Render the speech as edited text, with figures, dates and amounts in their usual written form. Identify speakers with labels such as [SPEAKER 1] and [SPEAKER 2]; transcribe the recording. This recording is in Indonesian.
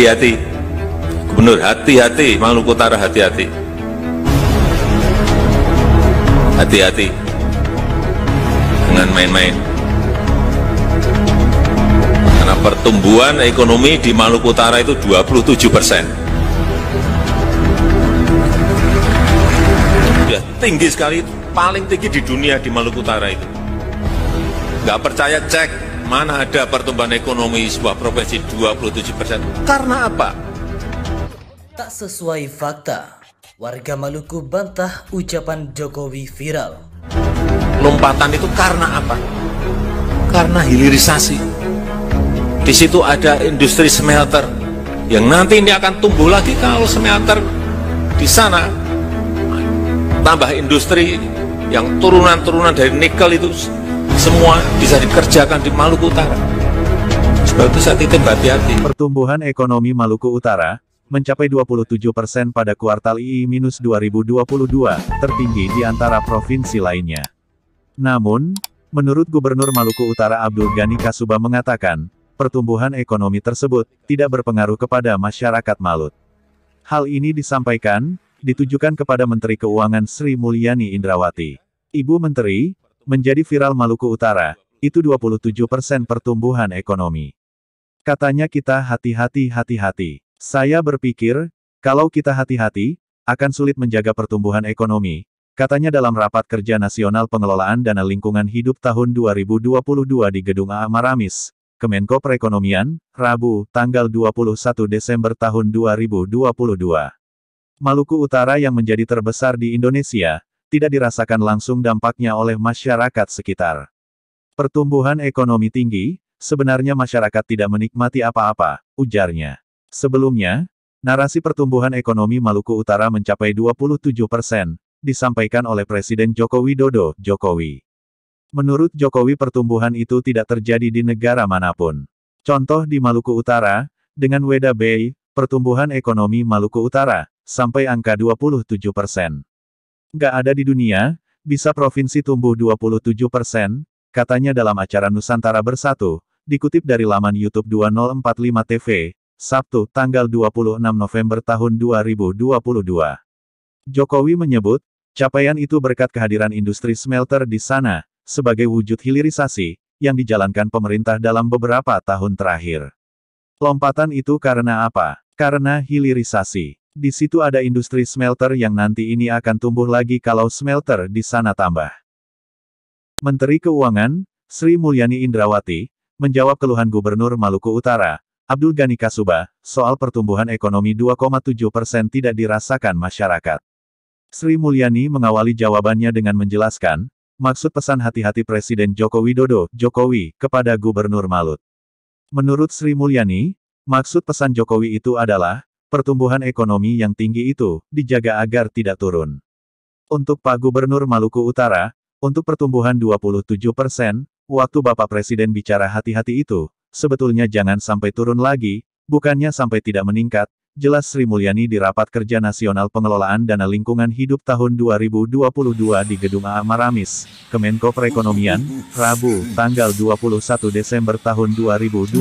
[SPEAKER 1] Hati-hati, Gubernur, hati-hati, Maluku Utara hati-hati. Hati-hati dengan main-main. Karena pertumbuhan ekonomi di Maluku Utara itu 27%. Sudah tinggi sekali, paling tinggi di dunia di Maluku Utara itu. Nggak percaya, cek mana ada pertumbuhan ekonomi sebuah provinsi 27%. Karena apa?
[SPEAKER 2] Tak sesuai fakta, warga Maluku bantah ucapan Jokowi viral.
[SPEAKER 1] Lompatan itu karena apa? Karena hilirisasi. Di situ ada industri smelter yang nanti ini akan tumbuh lagi kalau smelter di sana tambah industri yang turunan-turunan dari nikel itu semua bisa dikerjakan di Maluku Utara. Sebab itu saya titip hati-hati.
[SPEAKER 3] Pertumbuhan ekonomi Maluku Utara mencapai 27% pada kuartal II-2022, tertinggi di antara provinsi lainnya. Namun, menurut Gubernur Maluku Utara Abdul Ghani Kasuba mengatakan, pertumbuhan ekonomi tersebut tidak berpengaruh kepada masyarakat Malut. Hal ini disampaikan, ditujukan kepada Menteri Keuangan Sri Mulyani Indrawati. Ibu Menteri, menjadi viral Maluku Utara, itu 27% pertumbuhan ekonomi. Katanya kita hati-hati. Saya berpikir, kalau kita hati-hati, akan sulit menjaga pertumbuhan ekonomi, katanya dalam Rapat Kerja Nasional Pengelolaan Dana Lingkungan Hidup tahun 2022 di Gedung AA Maramis, Kemenko Perekonomian, Rabu, tanggal 21 Desember tahun 2022. Maluku Utara yang menjadi terbesar di Indonesia, tidak dirasakan langsung dampaknya oleh masyarakat sekitar. Pertumbuhan ekonomi tinggi, sebenarnya masyarakat tidak menikmati apa-apa, ujarnya. Sebelumnya, narasi pertumbuhan ekonomi Maluku Utara mencapai 27%, disampaikan oleh Presiden Joko Widodo, Jokowi. Menurut Jokowi pertumbuhan itu tidak terjadi di negara manapun. Contoh di Maluku Utara, dengan Weda Bay, pertumbuhan ekonomi Maluku Utara, sampai angka 27%. Nggak ada di dunia, bisa provinsi tumbuh 27%, katanya dalam acara Nusantara Bersatu, dikutip dari laman YouTube 2045 TV, Sabtu, tanggal 26 November tahun 2022. Jokowi menyebut, capaian itu berkat kehadiran industri smelter di sana, sebagai wujud hilirisasi, yang dijalankan pemerintah dalam beberapa tahun terakhir. Lompatan itu karena apa? Karena hilirisasi. Di situ ada industri smelter yang nanti ini akan tumbuh lagi kalau smelter di sana tambah. Menteri Keuangan, Sri Mulyani Indrawati, menjawab keluhan Gubernur Maluku Utara, Abdul Ghani Kasuba, soal pertumbuhan ekonomi 2,7% tidak dirasakan masyarakat. Sri Mulyani mengawali jawabannya dengan menjelaskan, maksud pesan hati-hati Presiden Joko Widodo, Jokowi, kepada Gubernur Malut. Menurut Sri Mulyani, maksud pesan Jokowi itu adalah, pertumbuhan ekonomi yang tinggi itu, dijaga agar tidak turun. Untuk Pak Gubernur Maluku Utara, untuk pertumbuhan 27%, waktu Bapak Presiden bicara hati-hati itu, sebetulnya jangan sampai turun lagi, bukannya sampai tidak meningkat, jelas Sri Mulyani di Rapat Kerja Nasional Pengelolaan Dana Lingkungan Hidup tahun 2022 di Gedung AA Maramis, Kemenko Perekonomian, Rabu, tanggal 21 Desember tahun 2022.